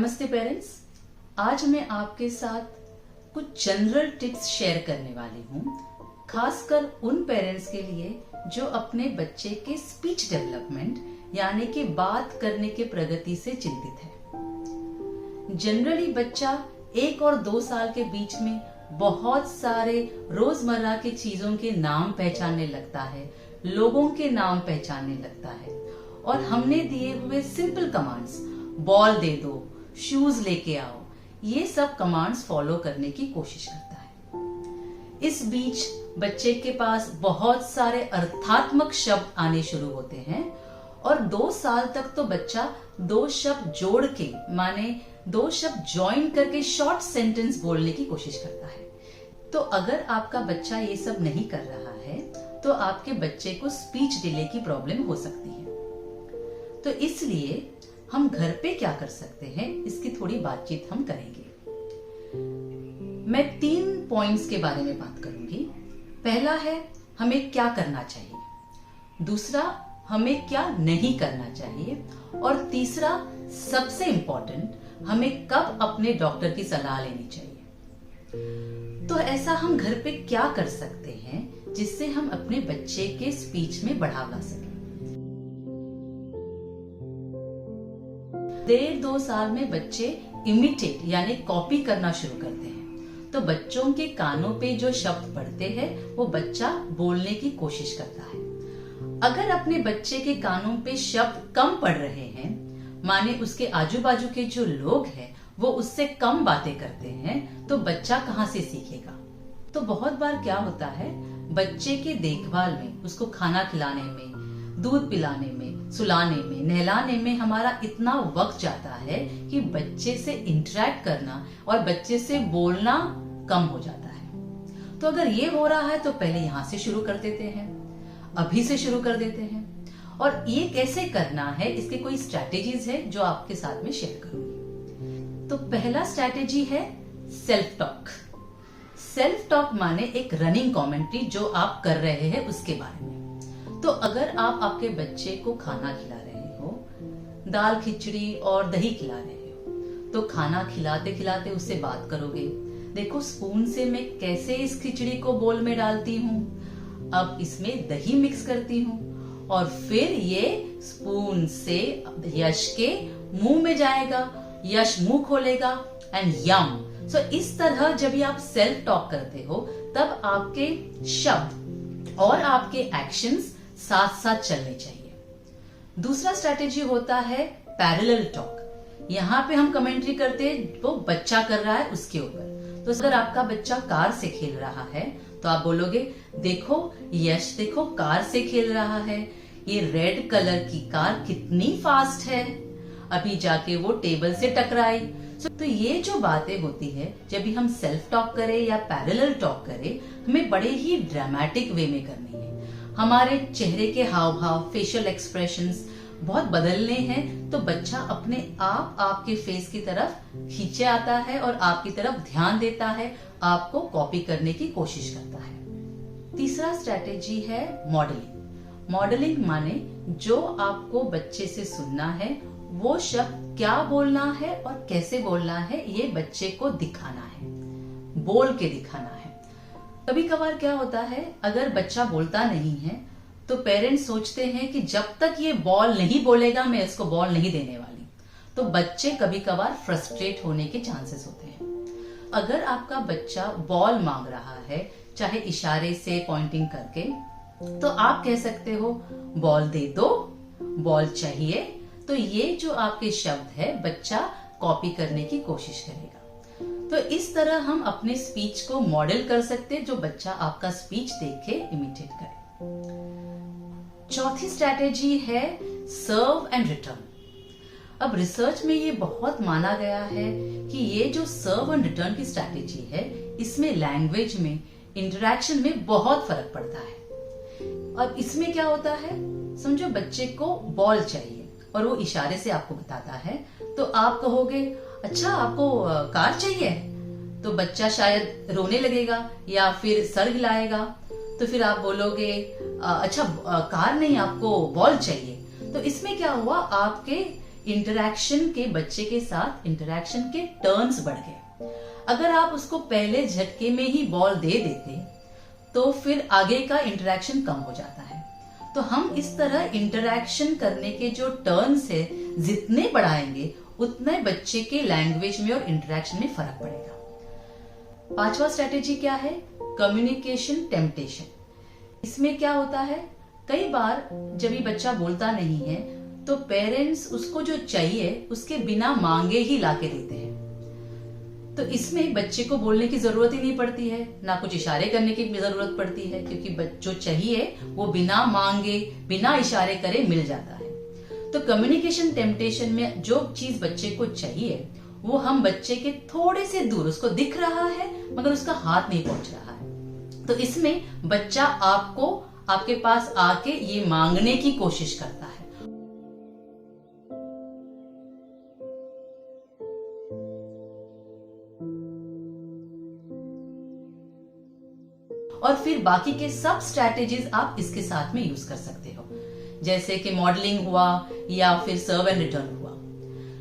नमस्ते पेरेंट्स। आज मैं आपके साथ कुछ जनरल टिप्स शेयर करने वाली हूँ, खासकर उन पेरेंट्स के लिए जो अपने बच्चे के स्पीच डेवलपमेंट यानी कि बात करने के प्रगति से चिंतित है। जनरली बच्चा 1 और 2 साल के बीच में बहुत सारे रोजमर्रा की चीजों के नाम पहचानने लगता है, लोगों के नाम पहचानने लगता है और हमने दिए हुए सिंपल कमांड्स, बॉल दे दो, शूज लेके आओ, ये सब कमांड्स फॉलो करने की कोशिश करता है। इस बीच बच्चे के पास बहुत सारे अर्थात्मक शब्द आने शुरू होते हैं और 2 साल तक तो बच्चा 2 शब्द जोड़ के माने 2 शब्द ज्वाइन करके शॉर्ट सेंटेंस बोलने की कोशिश करता है। तो अगर आपका बच्चा ये सब नहीं कर रहा है तो आपके बच्चे को स्पीच डिले की प्रॉब्लम हो सकती है। तो इसलिए हम घर पे क्या कर सकते हैं, इसकी थोड़ी बातचीत हम करेंगे। मैं 3 पॉइंट्स के बारे में बात करूंगी। पहला है हमें क्या करना चाहिए, दूसरा हमें क्या नहीं करना चाहिए और तीसरा सबसे इंपॉर्टेंट, हमें कब अपने डॉक्टर की सलाह लेनी चाहिए। तो ऐसा हम घर पे क्या कर सकते हैं जिससे हम अपने बच्चे के स्पीच में बढ़ावा ला सकें। 1.5-2 साल में बच्चे इमिटेट यानी कॉपी करना शुरू करते हैं, तो बच्चों के कानों पे जो शब्द पड़ते हैं वो बच्चा बोलने की कोशिश करता है। अगर अपने बच्चे के कानों पे शब्द कम पड़ रहे हैं, माने उसके आजू बाजू के जो लोग हैं वो उससे कम बातें करते हैं, तो बच्चा कहाँ से सीखेगा। तो बहुत बार क्या होता है, बच्चे के देखभाल में, उसको खाना खिलाने में, दूध पिलाने में, सुलाने में, नहलाने में हमारा इतना वक्त जाता है कि बच्चे से इंटरेक्ट करना और बच्चे से बोलना कम हो जाता है। तो अगर ये हो रहा है तो पहले यहाँ से शुरू कर देते हैं, अभी से शुरू कर देते हैं। और ये कैसे करना है, इसके कोई स्ट्रैटेजीज है जो आपके साथ में शेयर करूंगी। तो पहला स्ट्रैटेजी है सेल्फ टॉक। सेल्फ टॉक माने एक रनिंग कमेंट्री जो आप कर रहे हैं उसके बारे में। तो अगर आप आपके बच्चे को खाना खिला रहे हो, दाल खिचड़ी और दही खिला रहे हो, तो खाना खिलाते खिलाते उससे बात करोगे, देखो स्पून से मैं कैसे इस खिचड़ी को बोल में डालती हूँ, अब इसमें दही मिक्स करती हूँ और फिर ये स्पून से यश के मुंह में जाएगा, यश मुंह खोलेगा एंड यम। सो इस तरह जब भी आप सेल्फ टॉक करते हो तब आपके शब्द और आपके एक्शंस साथ साथ चलने चाहिए। दूसरा स्ट्रैटेजी होता है पैरेलल टॉक। यहाँ पे हम कमेंट्री करते हैं वो बच्चा कर रहा है उसके ऊपर। तो अगर आपका बच्चा कार से खेल रहा है तो आप बोलोगे, देखो यश, देखो कार से खेल रहा है, ये रेड कलर की कार कितनी फास्ट है, अभी जाके वो टेबल से टकराई। तो ये जो बातें होती है जब भी हम सेल्फ टॉक करें या पैरेलल टॉक करें, हमें बड़े ही ड्रामेटिक वे में करनी है। हमारे चेहरे के हाव भाव, फेशियल एक्सप्रेशंस बहुत बदलने हैं, तो बच्चा अपने आप आपके फेस की तरफ खींचे आता है और आपकी तरफ ध्यान देता है, आपको कॉपी करने की कोशिश करता है। तीसरा स्ट्रैटेजी है मॉडलिंग। मॉडलिंग माने जो आपको बच्चे से सुनना है वो शब्द क्या बोलना है और कैसे बोलना है, ये बच्चे को दिखाना है, बोल के दिखाना है। कभी कभार क्या होता है, अगर बच्चा बोलता नहीं है तो पेरेंट्स सोचते हैं कि जब तक ये बॉल नहीं बोलेगा मैं इसको बॉल नहीं देने वाली। तो बच्चे कभी कभार फ्रस्ट्रेट होने के चांसेस होते हैं। अगर आपका बच्चा बॉल मांग रहा है, चाहे इशारे से, पॉइंटिंग करके, तो आप कह सकते हो बॉल दे दो, बॉल चाहिए। तो ये जो आपके शब्द है बच्चा कॉपी करने की कोशिश करेगा। तो इस तरह हम अपने स्पीच को मॉडल कर सकते हैं जो बच्चा आपका स्पीच देख के इमिटेट करे। चौथी स्ट्रैटेजी है सर्व एंड रिटर्न। अब रिसर्च में ये बहुत माना गया है कि ये जो सर्व एंड रिटर्न की स्ट्रैटेजी है, इसमें लैंग्वेज में, इंटरेक्शन में बहुत फर्क पड़ता है। अब इसमें क्या होता है, समझो बच्चे को बॉल चाहिए और वो इशारे से आपको बताता है, तो आप कहोगे अच्छा आपको कार चाहिए, तो बच्चा शायद रोने लगेगा या फिर सर हिलाएगा। तो फिर आप बोलोगे अच्छा कार नहीं, आपको बॉल चाहिए। तो इसमें क्या हुआ, आपके इंटरेक्शन के बच्चे के साथ इंटरेक्शन के टर्न्स बढ़ गए। अगर आप उसको पहले झटके में ही बॉल दे देते तो फिर आगे का इंटरेक्शन कम हो जाता है। तो हम इस तरह इंटरेक्शन करने के जो टर्न्स है जितने बढ़ाएंगे उतने बच्चे के लैंग्वेज में और इंटरेक्शन में फर्क पड़ेगा। पांचवा स्ट्रेटेजी क्या है? Communication temptation. इसमें क्या होता है, कई बार जब ये बच्चा बोलता नहीं है तो पेरेंट्स उसको जो चाहिए उसके बिना मांगे ही लाके देते हैं। तो इसमें बच्चे को बोलने की जरूरत ही नहीं पड़ती है, ना कुछ इशारे करने की जरूरत पड़ती है, क्योंकि जो चाहिए वो बिना मांगे बिना इशारे करे मिल जाता है। तो कम्युनिकेशन टेम्पटेशन में जो चीज बच्चे को चाहिए वो हम बच्चे के थोड़े से दूर, उसको दिख रहा है मगर उसका हाथ नहीं पहुंच रहा है। तो इसमें बच्चा आपको आपके पास आके ये मांगने की कोशिश करता है। और फिर बाकी के सब स्ट्रैटेजीज आप इसके साथ में यूज कर सकते हो, जैसे कि मॉडलिंग हुआ या फिर सर्व एंड रिटर्न हुआ।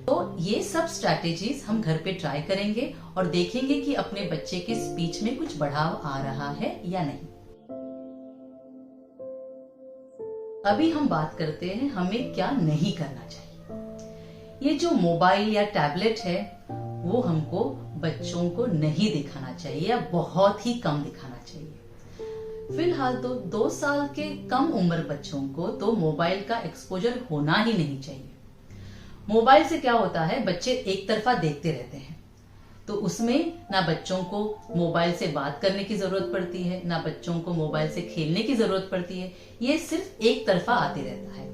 तो ये सब स्ट्रैटेजीज हम घर पे ट्राई करेंगे और देखेंगे कि अपने बच्चे के स्पीच में कुछ बढ़ाव आ रहा है या नहीं। अभी हम बात करते हैं हमें क्या नहीं करना चाहिए। ये जो मोबाइल या टैबलेट है वो हमको बच्चों को नहीं दिखाना चाहिए या बहुत ही कम दिखाना चाहिए। फिलहाल तो 2 साल के कम उम्र बच्चों को तो मोबाइल का एक्सपोजर होना ही नहीं चाहिए। मोबाइल से क्या होता है, बच्चे एक तरफा देखते रहते हैं, तो उसमें ना बच्चों को मोबाइल से बात करने की जरूरत पड़ती है, ना बच्चों को मोबाइल से खेलने की जरूरत पड़ती है, ये सिर्फ एक तरफा आते रहता है।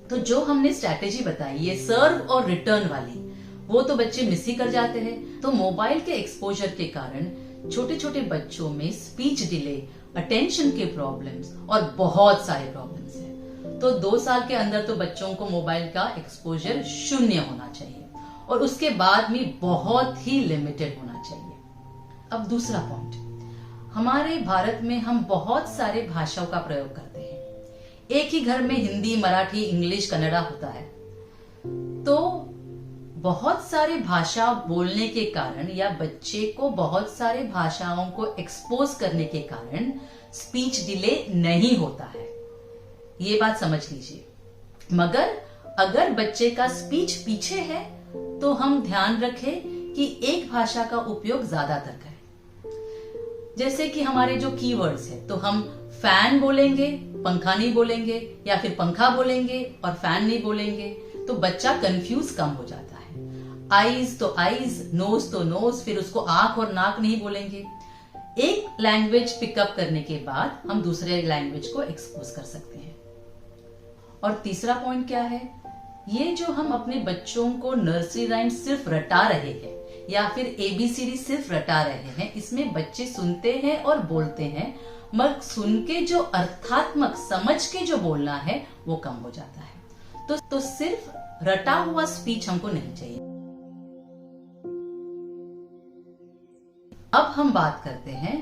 तो जो हमने स्ट्रैटेजी बताई ये सर्व और रिटर्न वाली, वो तो बच्चे मिस ही कर जाते हैं। तो मोबाइल के एक्सपोजर के कारण छोटे छोटे बच्चों में स्पीच डिले, अटेंशन के प्रॉब्लम्स और बहुत सारे प्रॉब्लम्स हैं। तो 2 साल के अंदर तो बच्चों को मोबाइल का एक्सपोजर 0 होना चाहिए और उसके बाद में बहुत ही लिमिटेड होना चाहिए। अब दूसरा पॉइंट, हमारे भारत में हम बहुत सारे भाषाओं का प्रयोग करते हैं। एक ही घर में हिंदी, मराठी, इंग्लिश, कन्नड़ा होता है। तो बहुत सारे भाषा बोलने के कारण या बच्चे को बहुत सारे भाषाओं को एक्सपोज करने के कारण स्पीच डिले नहीं होता है, ये बात समझ लीजिए। मगर अगर बच्चे का स्पीच पीछे है तो हम ध्यान रखें कि एक भाषा का उपयोग ज्यादातर करें। जैसे कि हमारे जो कीवर्ड्स है, तो हम फैन बोलेंगे, पंखा नहीं बोलेंगे, या फिर पंखा बोलेंगे और फैन नहीं बोलेंगे, तो बच्चा कंफ्यूज कम हो जाता है। आईज तो आईज, नोज तो नोज, फिर उसको आंख और नाक नहीं बोलेंगे। एक लैंग्वेज पिकअप करने के बाद हम दूसरे लैंग्वेज को एक्सपोज कर सकते हैं। और तीसरा पॉइंट क्या है, ये जो हम अपने बच्चों को नर्सरी राइम सिर्फ रटा रहे हैं या फिर ABCD सिर्फ रटा रहे हैं, इसमें बच्चे सुनते हैं और बोलते हैं, मगर सुन के जो अर्थात्मक समझ के जो बोलना है वो कम हो जाता है। तो सिर्फ रटा हुआ स्पीच हमको नहीं चाहिए। अब हम बात करते हैं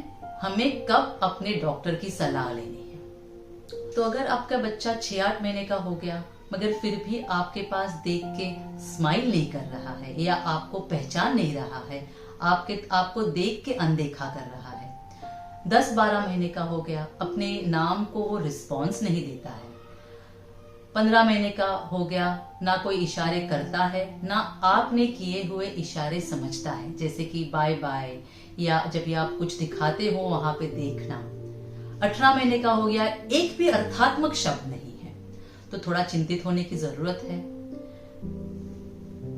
हमें कब अपने डॉक्टर की सलाह लेनी है। तो अगर आपका बच्चा 6-8 महीने का हो गया मगर फिर भी आपके पास देख के स्माइल नहीं कर रहा है या आपको पहचान नहीं रहा है, आपको देख के अनदेखा कर रहा है, 10-12 महीने का हो गया, अपने नाम को वो रिस्पॉन्स नहीं देता है, 15 महीने का हो गया, ना कोई इशारे करता है, ना आपने किए हुए इशारे समझता है, जैसे कि बाय बाय या जब भी आप कुछ दिखाते हो वहां पे देखना। 18 महीने का हो गया, एक भी अर्थात्मक शब्द नहीं है, तो थोड़ा चिंतित होने की जरूरत है।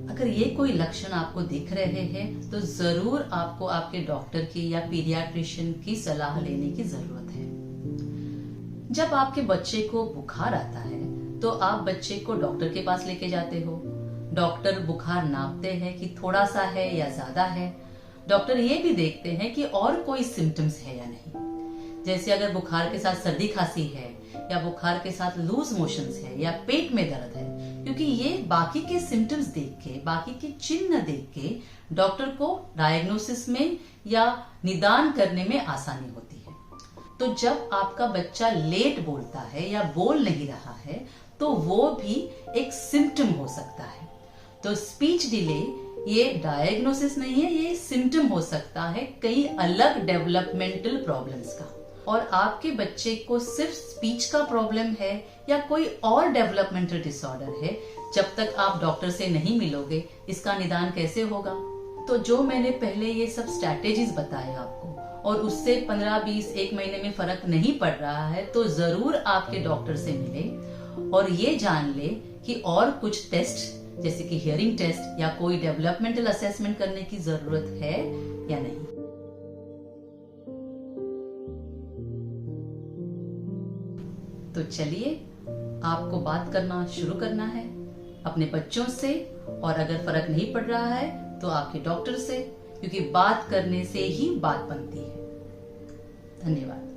अगर ये कोई लक्षण आपको दिख रहे हैं तो जरूर आपको आपके डॉक्टर की या पीडियाट्रिशियन की सलाह लेने की जरूरत है। जब आपके बच्चे को बुखार आता है तो आप बच्चे को डॉक्टर के पास लेके जाते हो। डॉक्टर बुखार नापते हैं कि थोड़ा सा है या ज्यादा है। डॉक्टर ये भी देखते हैं कि और कोई सिम्टम्स है या नहीं, जैसे अगर बुखार के साथ सर्दी खांसी है या बुखार के साथ लूज मोशंस है या पेट में दर्द है, क्योंकि ये बाकी के सिम्टम्स देख के, बाकी के चिन्ह देख के डॉक्टर को डायग्नोसिस में या निदान करने में आसानी होती है। तो जब आपका बच्चा लेट बोलता है या बोल नहीं रहा है तो वो भी एक सिम्टम हो सकता है। तो स्पीच डिले ये डायग्नोसिस नहीं है, ये सिम्टम हो सकता है कई अलग डेवलपमेंटल प्रॉब्लम्स का। और आपके बच्चे को सिर्फ स्पीच का प्रॉब्लम है या कोई और डेवलपमेंटल डिसऑर्डर है, जब तक आप डॉक्टर से नहीं मिलोगे इसका निदान कैसे होगा। तो जो मैंने पहले ये सब स्ट्रैटेजीज बताए आपको और उससे 15-20 एक महीने में फर्क नहीं पड़ रहा है, तो जरूर आपके डॉक्टर से मिले और ये जान ले कि और कुछ टेस्ट जैसे कि हियरिंग टेस्ट या कोई डेवलपमेंटल असेसमेंट करने की जरूरत है या नहीं। तो चलिए, आपको बात करना शुरू करना है अपने बच्चों से, और अगर फर्क नहीं पड़ रहा है तो आपके डॉक्टर से, क्योंकि बात करने से ही बात बनती है। धन्यवाद।